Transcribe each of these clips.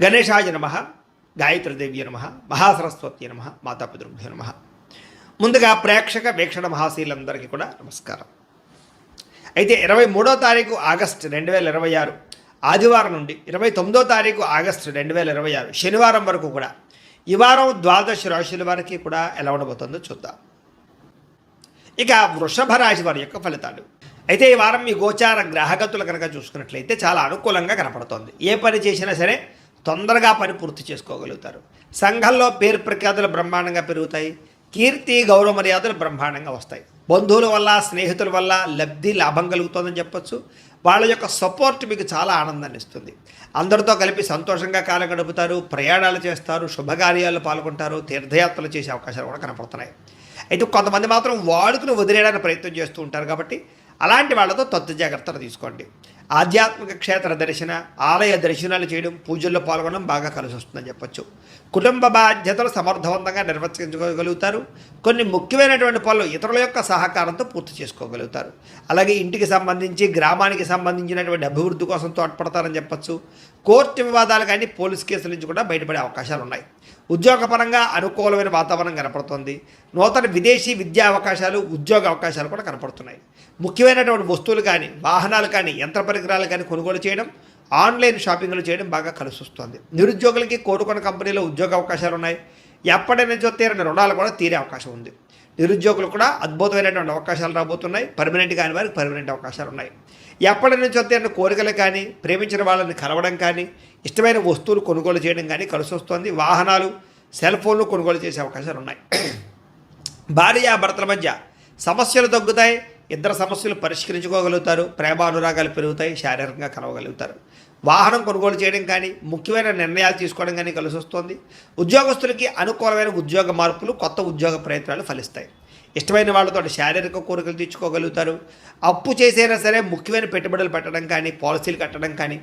గణేశాయ నమ, గాయత్రీదేవ్య నమ, మహాసరస్వతి నమ, మాతాపితృభ్యో నమ. ముందుగా ప్రేక్షక వీక్షణ మహాశీలందరికీ కూడా నమస్కారం. అయితే 23వ తారీఖు ఆగస్టు 2026 ఆదివారం నుండి 29వ తారీఖు ఆగస్టు 2026 శనివారం వరకు కూడా ఈ వారం ద్వాదశ రాశుల వారికి కూడా ఎలా ఉండబోతుందో చూద్దాం. ఇక వృషభ రాశి వారి యొక్క ఫలితాలు. అయితే ఈ వారం మీ గోచార గ్రహగతులు కనుక చూసుకున్నట్లయితే చాలా అనుకూలంగా కనపడుతోంది. ఏ పని చేసినా సరే తొందరగా పని పూర్తి చేసుకోగలుగుతారు. సంఘంలో పేరు ప్రఖ్యాతులు బ్రహ్మాండంగా పెరుగుతాయి. కీర్తి గౌరవ మర్యాదలు బ్రహ్మాండంగా వస్తాయి. బంధువుల వల్ల స్నేహితుల వల్ల లబ్ధి లాభం కలుగుతుందని చెప్పొచ్చు. వాళ్ళ యొక్క సపోర్ట్ మీకు చాలా ఆనందాన్ని ఇస్తుంది. అందరితో కలిపి సంతోషంగా కాలం గడుపుతారు. ప్రయాణాలు చేస్తారు, శుభకార్యాల్లో పాల్గొంటారు, తీర్థయాత్రలు చేసే అవకాశాలు కూడా కనపడుతున్నాయి. అయితే కొంతమంది మాత్రం వాడుకుని వదిలేయడానికి ప్రయత్నం చేస్తూ ఉంటారు. కాబట్టి అలాంటి వాళ్ళతో తత్తు జాగ్రత్తలు తీసుకోండి. ఆధ్యాత్మిక క్షేత్ర దర్శన, ఆలయ దర్శనాలు చేయడం, పూజల్లో పాల్గొనడం బాగా కలిసి వస్తుందని చెప్పొచ్చు. కుటుంబ బాధ్యతలు సమర్థవంతంగా నిర్వర్తించుకోగలుగుతారు. కొన్ని ముఖ్యమైనటువంటి పనులు ఇతరుల యొక్క సహకారంతో పూర్తి చేసుకోగలుగుతారు. అలాగే ఇంటికి సంబంధించి, గ్రామానికి సంబంధించినటువంటి అభివృద్ధి కోసం తోడ్పడతారని చెప్పొచ్చు. కోర్టు వివాదాలు కానీ పోలీస్ కేసుల నుంచి కూడా బయటపడే అవకాశాలు ఉన్నాయి. ఉద్యోగపరంగా అనుకూలమైన వాతావరణం కనపడుతుంది. నూతన విదేశీ విద్యా అవకాశాలు, ఉద్యోగ అవకాశాలు కూడా కనపడుతున్నాయి. ముఖ్యమైనటువంటి వస్తువులు కానీ, వాహనాలు కానీ, యంత్ర పరికరాలు కానీ కొనుగోలు చేయడం, ఆన్లైన్ షాపింగ్లు చేయడం బాగా కలిసి వస్తుంది. నిరుద్యోగులకి కోరుకున్న కంపెనీలో ఉద్యోగ అవకాశాలు ఉన్నాయి. ఎప్పటి నుంచో తీరని రుణాలు కూడా తీరే అవకాశం ఉంది. నిరుద్యోగులు కూడా అద్భుతమైనటువంటి అవకాశాలు రాబోతున్నాయి. పర్మనెంట్ కాని వారికి పర్మనెంట్ అవకాశాలు ఉన్నాయి. ఎప్పటి నుంచో తీరిన కోరికలు కానీ, ప్రేమించిన వాళ్ళని కలవడం కానీ, ఇష్టమైన వస్తువులు కొనుగోలు చేయడం కానీ కలిసి వస్తుంది. వాహనాలు, సెల్ ఫోన్లు కొనుగోలు చేసే అవకాశాలు ఉన్నాయి. భార్యాభర్తల మధ్య సమస్యలు తగ్గుతాయి. ఇద్దరు సమస్యలు పరిష్కరించుకోగలుగుతారు. ప్రేమానురాగాలు పెరుగుతాయి. శారీరకంగా కలవగలుగుతారు. వాహనం కొనుగోలు చేయడం కానీ, ముఖ్యమైన నిర్ణయాలు తీసుకోవడం కానీ కలిసి వస్తుంది. ఉద్యోగస్తులకి అనుకూలమైన ఉద్యోగ మార్పులు, కొత్త ఉద్యోగ ప్రయత్నాలు ఫలిస్తాయి. ఇష్టమైన వాళ్ళతో శారీరక కోరికలు తీర్చుకోగలుగుతారు. అప్పు చేసైనా సరే ముఖ్యమైన పెట్టుబడులు పెట్టడం కానీ, పాలసీలు కట్టడం కానీ,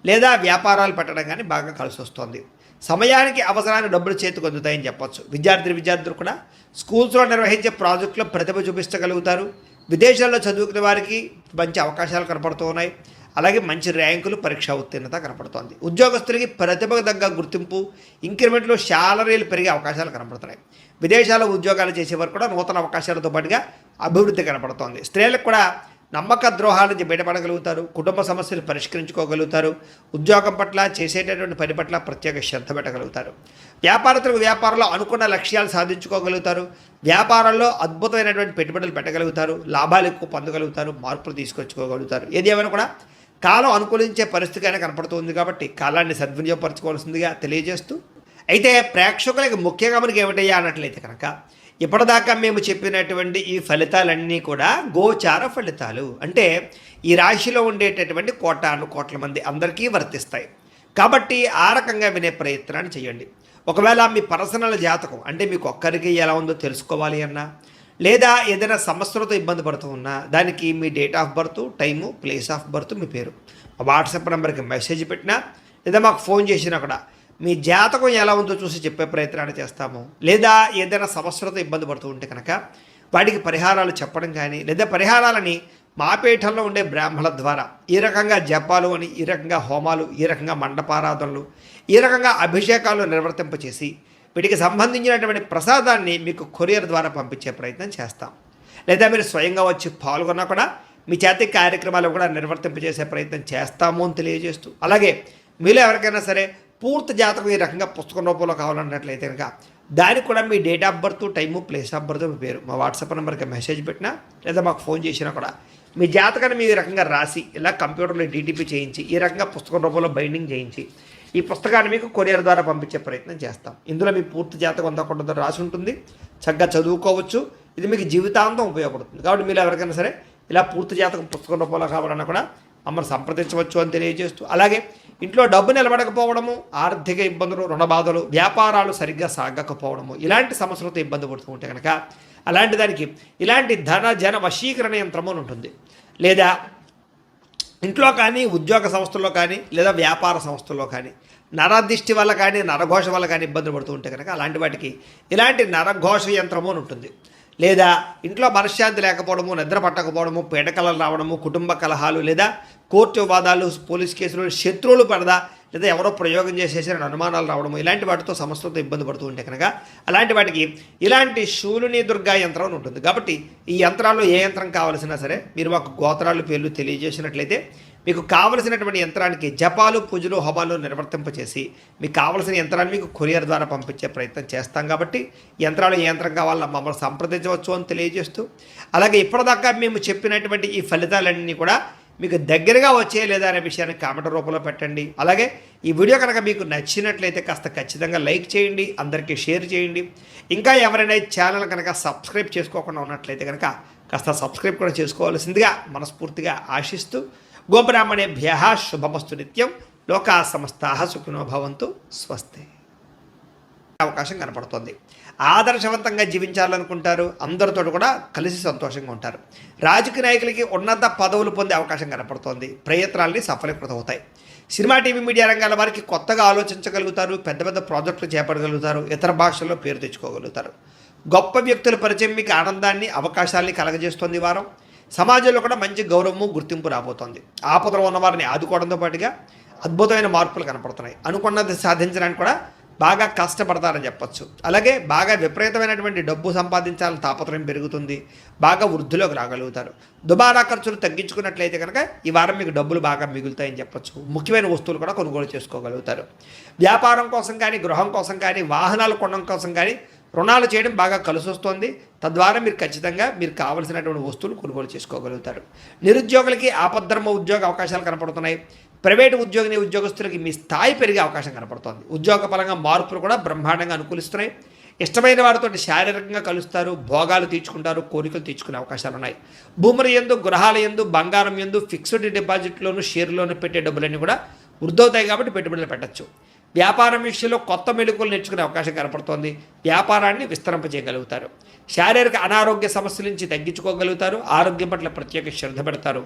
లేదా వ్యాపారాలు పెట్టడం కానీ బాగా కలిసి వస్తుంది. సమయానికి అవసరానికి డబ్బులు చేతికి అందుతాయని చెప్పొచ్చు. విద్యార్థులు కూడా స్కూల్స్లో నిర్వహించే ప్రాజెక్టులో ప్రతిభ చూపించగలుగుతారు. విదేశాల్లో చదువుకునే వారికి మంచి అవకాశాలు కనపడుతూ ఉన్నాయి. అలాగే మంచి ర్యాంకులు, పరీక్షా ఉత్తీర్ణత కనపడుతోంది. ఉద్యోగస్తులకి ప్రతిభకు తగ్గ గుర్తింపు, ఇంక్రిమెంట్లు, శాలరీలు పెరిగే అవకాశాలు కనపడుతున్నాయి. విదేశాల్లో ఉద్యోగాలు చేసేవారు కూడా నూతన అవకాశాలతో పాటుగా అభివృద్ధి కనపడుతోంది. స్త్రీలకు కూడా నమ్మక ద్రోహాల నుంచి బయటపడగలుగుతారు. కుటుంబ సమస్యలు పరిష్కరించుకోగలుగుతారు. ఉద్యోగం పట్ల, చేసేటటువంటి పని పట్ల ప్రత్యేక శ్రద్ధ పెట్టగలుగుతారు. వ్యాపారస్తులకు వ్యాపారంలో అనుకున్న లక్ష్యాలు సాధించుకోగలుగుతారు. వ్యాపారంలో అద్భుతమైనటువంటి పెట్టుబడులు పెట్టగలుగుతారు. లాభాలు ఎక్కువ పొందగలుగుతారు. మార్పులు తీసుకొచ్చుకోగలుగుతారు. ఏది ఏమైనా కూడా కాలం అనుకూలించే పరిస్థితిగానే కనపడుతుంది. కాబట్టి కాలాన్ని సద్వినియోగపరచుకోవాల్సిందిగా తెలియజేస్తూ, అయితే ప్రేక్షకులకి ముఖ్యంగా మనకి ఏమిటయ్యా అన్నట్లయితే కనుక, ఇప్పటిదాకా మేము చెప్పినటువంటి ఈ ఫలితాలన్నీ కూడా గోచార ఫలితాలు. అంటే ఈ రాశిలో ఉండేటటువంటి కోట్ల మంది అందరికీ వర్తిస్తాయి. కాబట్టి ఆ రకంగా వినే ప్రయత్నాన్ని చేయండి. ఒకవేళ మీ పర్సనల్ జాతకం అంటే మీకు ఒక్కరికి ఎలా ఉందో తెలుసుకోవాలి అన్నా, లేదా ఏదైనా సమస్యలతో ఇబ్బంది పడుతూ ఉన్నా, దానికి మీ date of birth, time, place of birth, మీ పేరు వాట్సాప్ నెంబర్కి మెసేజ్ పెట్టినా, లేదా మాకు ఫోన్ చేసినా కూడా మీ జాతకం ఎలా ఉందో చూసి చెప్పే ప్రయత్నాన్ని చేస్తాము. లేదా ఏదైనా సమస్యలతో ఇబ్బంది పడుతూ ఉంటే కనుక వాటికి పరిహారాలు చెప్పడం కానీ, లేదా పరిహారాలని మా పీఠంలో ఉండే బ్రాహ్మణుల ద్వారా ఈ రకంగా జపాలు అని, ఈ రకంగా హోమాలు, ఈ రకంగా మండపారాధనలు, ఈ రకంగా అభిషేకాలు నిర్వర్తింపచేసి వీటికి సంబంధించినటువంటి ప్రసాదాన్ని మీకు కొరియర్ ద్వారా పంపించే ప్రయత్నం చేస్తాం. లేదా మీరు స్వయంగా వచ్చి పాల్గొన్నా కూడా మీ చేతి కార్యక్రమాలు కూడా నిర్వర్తింపజేసే ప్రయత్నం చేస్తాము అని తెలియజేస్తూ, అలాగే మీలో ఎవరికైనా సరే పూర్తి జాతకం ఈ రకంగా పుస్తకం రూపంలో కావాలన్నట్లయితే కనుక దానికి కూడా మీ date of birth, time, place of birth, మీ పేరు మా వాట్సాప్ నెంబర్కి మెసేజ్ పెట్టినా, లేదా మాకు ఫోన్ చేసినా కూడా మీ జాతకాన్ని మీ రకంగా రాసి ఇలా కంప్యూటర్లో డీటీపీ చేయించి, ఈ రకంగా పుస్తకం రూపంలో బైండింగ్ చేయించి ఈ పుస్తకాన్ని మీకు కొరియర్ ద్వారా పంపించే ప్రయత్నం చేస్తాం. ఇందులో మీ పూర్తి జాతకం అంతా రాసి ఉంటుంది. చక్కగా చదువుకోవచ్చు. ఇది మీకు జీవితాంతం ఉపయోగపడుతుంది. కాబట్టి మీరు ఎవరికైనా సరే ఇలా పూర్తి జాతకం పుస్తకం రూపంలో కావాలన్నా కూడా మమ్మల్ని సంప్రదించవచ్చు అని తెలియజేస్తూ, అలాగే ఇంట్లో డబ్బు నిలబడకపోవడము, ఆర్థిక ఇబ్బందులు, రుణబాధలు, వ్యాపారాలు సరిగ్గా సాగకపోవడము, ఇలాంటి సమస్యలతో ఇబ్బంది పడుతూ ఉంటే కనుక అలాంటి దానికి ఇలాంటి ధన జన వశీకరణ యంత్రము అని ఉంటుంది. లేదా ఇంట్లో కానీ, ఉద్యోగ సంస్థల్లో కానీ, లేదా వ్యాపార సంస్థల్లో కానీ నరదిష్టి వల్ల కానీ, నరఘోష వల్ల కానీ ఇబ్బందులు పడుతూ ఉంటే కనుక అలాంటి వాటికి ఇలాంటి నరఘోష యంత్రము అని ఉంటుంది. లేదా ఇంట్లో మనశ్శాంతి లేకపోవడము, నిద్ర పట్టకపోవడము, పీడకలలు రావడము, కుటుంబ కలహాలు, లేదా కోర్టు వివాదాలు, పోలీస్ కేసులు, శత్రువులు పడదా, లేదా ఎవరో ప్రయోగం చేసేసారని అనుమానాలు రావడము ఇలాంటి వాటితో సమస్యలతో ఇబ్బంది పడుతూ ఉంటే కనుక అలాంటి వాటికి ఇలాంటి శూలిని దుర్గా యంత్రం అని ఉంటుంది. కాబట్టి ఈ యంత్రాల్లో ఏ యంత్రం కావాల్సినా సరే మీరు మాకు గోత్రాలు పేర్లు తెలియజేసినట్లయితే మీకు కావలసినటువంటి యంత్రానికి జపాలు పూజలు హోమాలు నిర్వర్తింపచేసి మీకు కావలసిన యంత్రాన్ని మీకు కొరియర్ ద్వారా పంపించే ప్రయత్నం చేస్తాం. కాబట్టి యంత్రాలు ఏ యంత్రం కావాలో మమ్మల్ని సంప్రదించవచ్చు అని తెలియజేస్తూ, అలాగే ఇప్పటిదాకా మేము చెప్పినటువంటి ఈ ఫలితాలన్నీ కూడా మీకు దగ్గరగా వచ్చే లేదా అనే విషయాన్ని కామెంట్ రూపంలో పెట్టండి. అలాగే ఈ వీడియో కనుక మీకు నచ్చినట్లయితే కాస్త ఖచ్చితంగా లైక్ చేయండి, అందరికీ షేర్ చేయండి. ఇంకా ఎవరైనా ఈ ఛానల్ కనుక సబ్స్క్రైబ్ చేసుకోకుండా ఉన్నట్లయితే కనుక కాస్త సబ్స్క్రైబ్ కూడా చేసుకోవాల్సిందిగా మనస్ఫూర్తిగా ఆశిస్తూ, గోబ్రాహ్మణేభ్యః శుభమస్తు నిత్యం, లోకా సమస్తాః సుఖినో భవంతు, స్వస్తి. అవకాశం కనపడుతుంది. ఆదర్శవంతంగా జీవించాలనుకుంటారు, అందరితో కూడా కలిసి సంతోషంగా ఉంటారు. రాజకీయ నాయకులకి ఉన్నత పదవులు పొందే అవకాశం కనపడుతోంది. ప్రయత్నాలని సఫలీకృతమవుతాయి. సినిమా టీవీ మీడియా రంగాల వారికి కొత్తగా ఆలోచించగలుగుతారు, పెద్ద పెద్ద ప్రాజెక్టులు చేపట్టగలుగుతారు, ఇతర భాషల్లో పేరు తెచ్చుకోగలుగుతారు. గొప్ప వ్యక్తుల పరిచయం మీకు ఆనందాన్ని అవకాశాలని కలగజేస్తుంది. ఈ వారం సమాజంలో కూడా మంచి గౌరవము గుర్తింపు రాబోతోంది. ఆపదలో ఉన్నవారిని ఆదుకోవడంతో పాటుగా అద్భుతమైన మార్పులు కనపడుతున్నాయి. అనుకున్నది సాధించడానికి కూడా బాగా కష్టపడతారని చెప్పచ్చు. అలాగే బాగా విపరీతమైనటువంటి డబ్బు సంపాదించాలని తాపత్రయం పెరుగుతుంది. బాగా వృద్ధిలోకి రాగలుగుతారు. దుబారా ఖర్చులు తగ్గించుకున్నట్లయితే కనుక ఈ వారం మీకు డబ్బులు బాగా మిగులుతాయని చెప్పచ్చు. ముఖ్యమైన వస్తువులు కూడా కొనుగోలు చేసుకోగలుగుతారు. వ్యాపారం కోసం కానీ, గృహం కోసం కానీ, వాహనాలు కొనడం కోసం కానీ రుణాలు చేయడం బాగా కలిసి వస్తుంది. తద్వారా మీరు ఖచ్చితంగా మీరు కావలసినటువంటి వస్తువులు కొనుగోలు చేసుకోగలుగుతారు. నిరుద్యోగులకి ఆపద్ధర్మ ఉద్యోగ అవకాశాలు కనపడుతున్నాయి. ప్రైవేటు ఉద్యోగస్తులకి మీ స్థాయి పెరిగే అవకాశం కనపడుతోంది. ఉద్యోగ పరంగా మార్పులు కూడా బ్రహ్మాండంగా అనుకూలిస్తున్నాయి. ఇష్టమైన వారితో శారీరకంగా కలుస్తారు, భోగాలు తీర్చుకుంటారు, కోరికలు తీర్చుకునే అవకాశాలు ఉన్నాయి. భూముల యందు, గృహాల యందు, బంగారం యందు, ఫిక్స్డ్ డిపాజిట్లోను, షేర్లోను పెట్టే డబ్బులన్నీ కూడా వృద్ధవుతాయి. కాబట్టి పెట్టుబడులు పెట్టచ్చు. వ్యాపారం విషయంలో కొత్త మెళుకువలు నేర్చుకునే అవకాశం కనపడుతోంది. వ్యాపారాన్ని విస్తరింపజేయగలుగుతారు. శారీరక అనారోగ్య సమస్యల నుంచి తగ్గించుకోగలుగుతారు. ఆరోగ్యం పట్ల ప్రత్యేక శ్రద్ధ పెడతారు.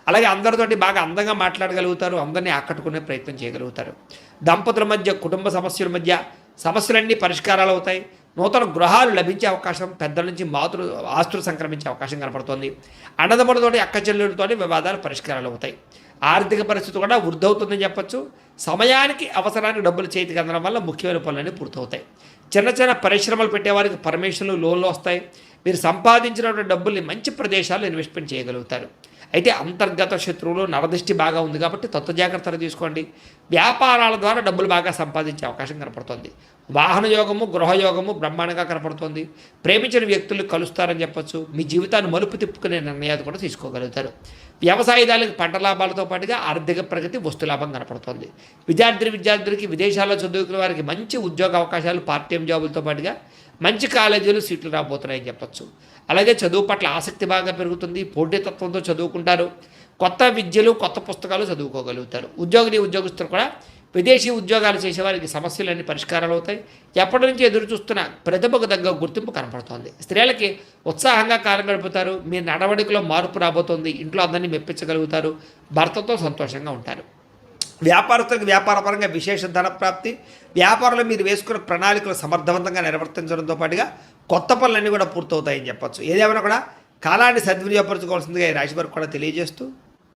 అలాగే అందరితోటి బాగా అందంగా మాట్లాడగలుగుతారు. అందరినీ ఆకట్టుకునే ప్రయత్నం చేయగలుగుతారు. దంపతుల మధ్య, కుటుంబ సమస్యల మధ్య సమస్యలన్నీ పరిష్కారాలు అవుతాయి. నూతన గృహాలు లభించే అవకాశం, పెద్దల నుంచి ఆస్తులు సంక్రమించే అవకాశం కనపడుతోంది. అన్నదమ్ములతోటి, అక్క చెల్లెలతోటి వివాదాలు పరిష్కారాలు అవుతాయి. ఆర్థిక పరిస్థితి కూడా వృద్ధవుతుందని చెప్పచ్చు. సమయానికి అవసరానికి డబ్బులు చేతికి అందడం వల్ల ముఖ్యమైన పనులన్నీ పూర్తవుతాయి. చిన్న చిన్న పరిశ్రమలు పెట్టేవారికి పర్మిషన్లు, లోన్లు వస్తాయి. మీరు సంపాదించినటువంటి డబ్బుల్ని మంచి ప్రదేశాల్లో ఇన్వెస్ట్మెంట్ చేయగలుగుతారు. అయితే అంతర్గత శత్రువులు, నరదృష్టి బాగా ఉంది కాబట్టి తత్వ జాగ్రత్తలు తీసుకోండి. వ్యాపారాల ద్వారా డబ్బులు బాగా సంపాదించే అవకాశం కనపడుతుంది. వాహన యోగము, గృహయోగము బ్రహ్మాండంగా కనపడుతుంది. ప్రేమించిన వ్యక్తులు కలుస్తారని చెప్పచ్చు. మీ జీవితాన్ని మలుపు తిప్పుకునే నిర్ణయాలు కూడా తీసుకోగలుగుతారు. వ్యవసాయదారులకు పంట లాభాలతో పాటుగా ఆర్థిక ప్రగతి, వస్తులాభం కనపడుతుంది. విద్యార్థులకి విదేశాల్లో చదువుకునే వారికి మంచి ఉద్యోగ అవకాశాలు, పార్ట్ టైం జాబులతో పాటుగా మంచి కాలేజీలు, సీట్లు రాబోతున్నాయని చెప్పచ్చు. అలాగే చదువు పట్ల ఆసక్తి బాగా పెరుగుతుంది. పోటీతత్వంతో చదువుకుంటారు. కొత్త విద్యలు, కొత్త పుస్తకాలు చదువుకోగలుగుతారు. ఉద్యోగస్తులు కూడా విదేశీ ఉద్యోగాలు చేసేవారికి సమస్యలన్నీ పరిష్కారాలు అవుతాయి. ఎప్పటి నుంచి ఎదురు చూస్తున్న ప్రతిభకు తగ్గ గుర్తింపు కనపడుతోంది. స్త్రీలకి ఉత్సాహంగా కాలం గడుపుతారు. మీ నడవడికలో మార్పు రాబోతోంది. ఇంట్లో అందరినీ మెప్పించగలుగుతారు. భర్తతో సంతోషంగా ఉంటారు. వ్యాపారస్తులకు వ్యాపారపరంగా విశేష ధన ప్రాప్తి. వ్యాపారంలో మీరు వేసుకున్న ప్రణాళికలు సమర్థవంతంగా నిర్వర్తించడంతో పాటుగా కొత్త పనులన్నీ కూడా పూర్తవుతాయని చెప్పచ్చు. ఏదేమైనా కూడా కాలాన్ని సద్వినియోగపరచుకోవాల్సిందిగా ఈ రాశి వారికి కూడా తెలియజేస్తూ